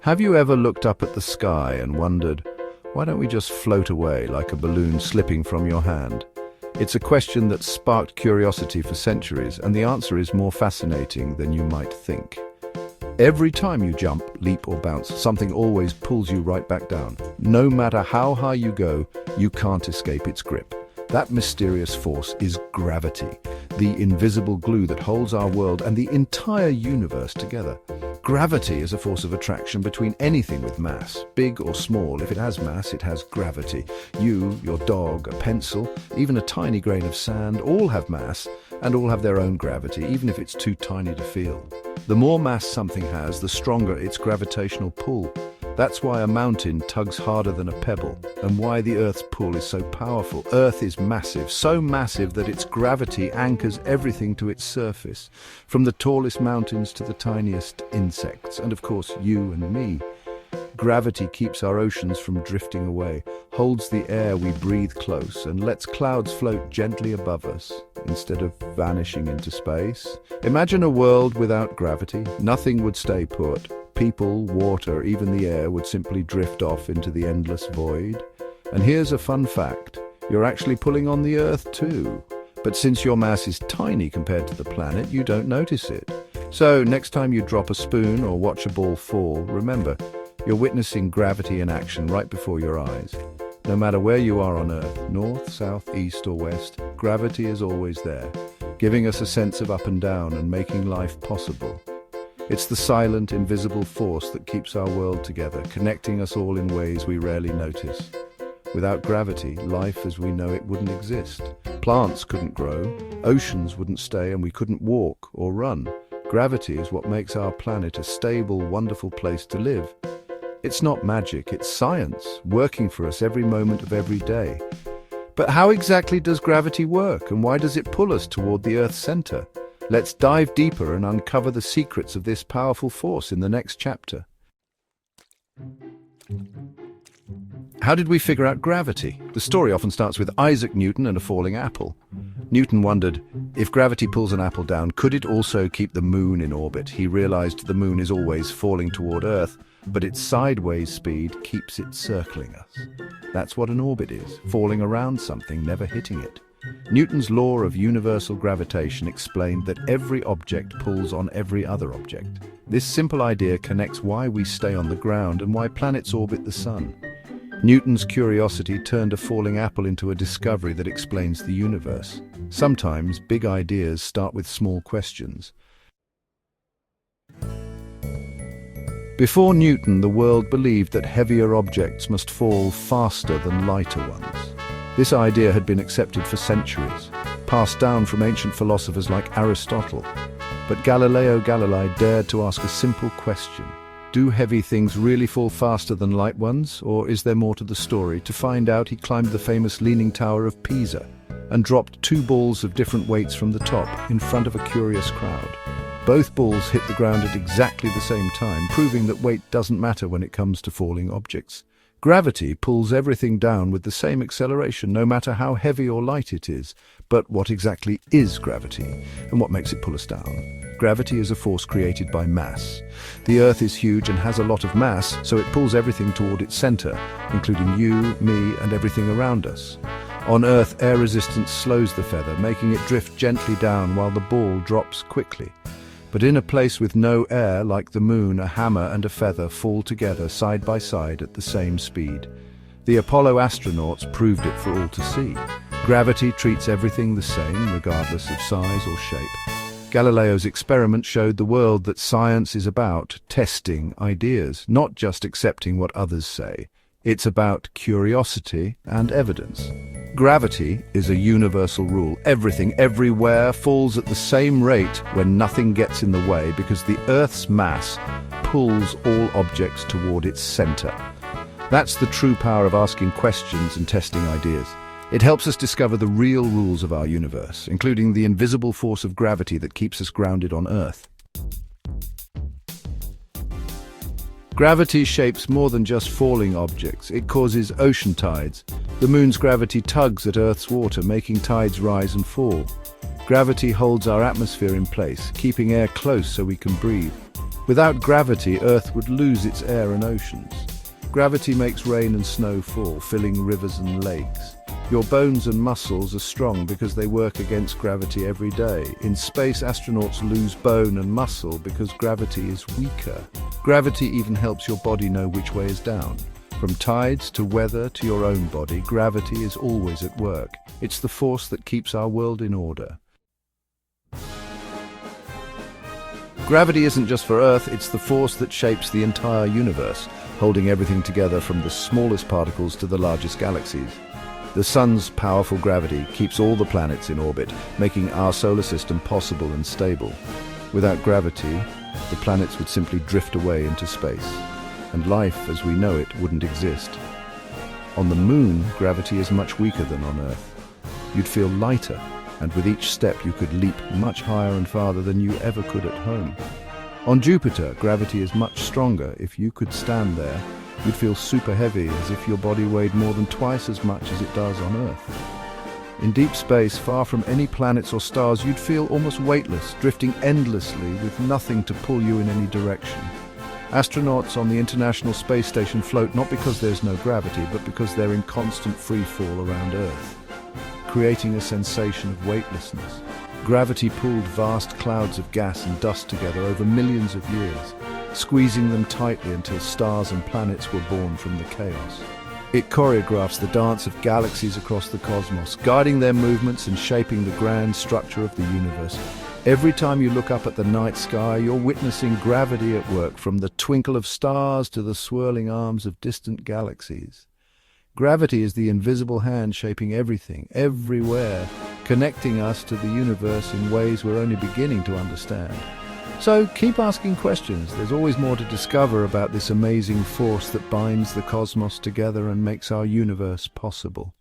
Have you ever looked up at the sky and wondered, why don't we just float away like a balloon slipping from your hand? It's a question that sparked curiosity for centuries, and the answer is more fascinating than you might think. Every time you jump, leap or bounce, something always pulls you right back down. No matter how high you go, you can't escape its grip. That mysterious force is gravity, the invisible glue that holds our world and the entire universe together. Gravity is a force of attraction between anything with mass, big or small. If it has mass, it has gravity. You, your dog, a pencil, even a tiny grain of sand, all have mass and all have their own gravity, even if it's too tiny to feel. The more mass something has, the stronger its gravitational pull. That's why a mountain tugs harder than a pebble, and why the Earth's pull is so powerful. Earth is massive, so massive that its gravity anchors everything to its surface, from the tallest mountains to the tiniest insects, and of course you and me. Gravity keeps our oceans from drifting away, holds the air we breathe close, and lets clouds float gently above us, instead of vanishing into space. Imagine a world without gravity. Nothing would stay put. People, water, even the air would simply drift off into the endless void. And here's a fun fact. You're actually pulling on the Earth too. But since your mass is tiny compared to the planet, you don't notice it. So next time you drop a spoon or watch a ball fall, remember, you're witnessing gravity in action right before your eyes. No matter where you are on Earth, north, south, east or west, gravity is always there, giving us a sense of up and down and making life possible. It's the silent, invisible force that keeps our world together, connecting us all in ways we rarely notice. Without gravity, life as we know it wouldn't exist. Plants couldn't grow, oceans wouldn't stay, and we couldn't walk or run. Gravity is what makes our planet a stable, wonderful place to live. It's not magic, it's science, working for us every moment of every day. But how exactly does gravity work, and why does it pull us toward the Earth's center? Let's dive deeper and uncover the secrets of this powerful force in the next chapter. How did we figure out gravity? The story often starts with Isaac Newton and a falling apple. Newton wondered, if gravity pulls an apple down, could it also keep the moon in orbit? He realized the moon is always falling toward Earth, but its sideways speed keeps it circling us. That's what an orbit is, falling around something, never hitting it. Newton's law of universal gravitation explained that every object pulls on every other object. This simple idea connects why we stay on the ground and why planets orbit the sun. Newton's curiosity turned a falling apple into a discovery that explains the universe. Sometimes big ideas start with small questions. Before Newton, the world believed that heavier objects must fall faster than lighter ones. This idea had been accepted for centuries, passed down from ancient philosophers like Aristotle. But Galileo Galilei dared to ask a simple question. Do heavy things really fall faster than light ones, or is there more to the story? To find out, he climbed the famous Leaning Tower of Pisa and dropped 2 balls of different weights from the top in front of a curious crowd. Both balls hit the ground at exactly the same time, proving that weight doesn't matter when it comes to falling objects. Gravity pulls everything down with the same acceleration, no matter how heavy or light it is. But what exactly is gravity, and what makes it pull us down? Gravity is a force created by mass. The Earth is huge and has a lot of mass, so it pulls everything toward its center, including you, me, and everything around us. On Earth, air resistance slows the feather, making it drift gently down while the ball drops quickly. But in a place with no air, like the moon, a hammer and a feather fall together side by side at the same speed. The Apollo astronauts proved it for all to see. Gravity treats everything the same, regardless of size or shape. Galileo's experiment showed the world that science is about testing ideas, not just accepting what others say. It's about curiosity and evidence. Gravity is a universal rule. Everything, everywhere, falls at the same rate when nothing gets in the way, because the Earth's mass pulls all objects toward its center. That's the true power of asking questions and testing ideas. It helps us discover the real rules of our universe, including the invisible force of gravity that keeps us grounded on Earth. Gravity shapes more than just falling objects. It causes ocean tides. The moon's gravity tugs at Earth's water, making tides rise and fall. Gravity holds our atmosphere in place, keeping air close so we can breathe. Without gravity, Earth would lose its air and oceans. Gravity makes rain and snow fall, filling rivers and lakes. Your bones and muscles are strong because they work against gravity every day. In space, astronauts lose bone and muscle because gravity is weaker. Gravity even helps your body know which way is down. From tides to weather to your own body, gravity is always at work. It's the force that keeps our world in order. Gravity isn't just for Earth, it's the force that shapes the entire universe, holding everything together from the smallest particles to the largest galaxies. The Sun's powerful gravity keeps all the planets in orbit, making our solar system possible and stable. Without gravity, the planets would simply drift away into space, and life as we know it wouldn't exist. On the Moon, gravity is much weaker than on Earth. You'd feel lighter, and with each step you could leap much higher and farther than you ever could at home. On Jupiter, gravity is much stronger. If you could stand there, you'd feel super heavy, as if your body weighed more than twice as much as it does on Earth. In deep space, far from any planets or stars, you'd feel almost weightless, drifting endlessly with nothing to pull you in any direction. Astronauts on the International Space Station float not because there's no gravity, but because they're in constant free fall around Earth, creating a sensation of weightlessness. Gravity pulled vast clouds of gas and dust together over millions of years, squeezing them tightly until stars and planets were born from the chaos. It choreographs the dance of galaxies across the cosmos, guiding their movements and shaping the grand structure of the universe. Every time you look up at the night sky, you're witnessing gravity at work, from the twinkle of stars to the swirling arms of distant galaxies. Gravity is the invisible hand shaping everything, everywhere, connecting us to the universe in ways we're only beginning to understand. So keep asking questions. There's always more to discover about this amazing force that binds the cosmos together and makes our universe possible.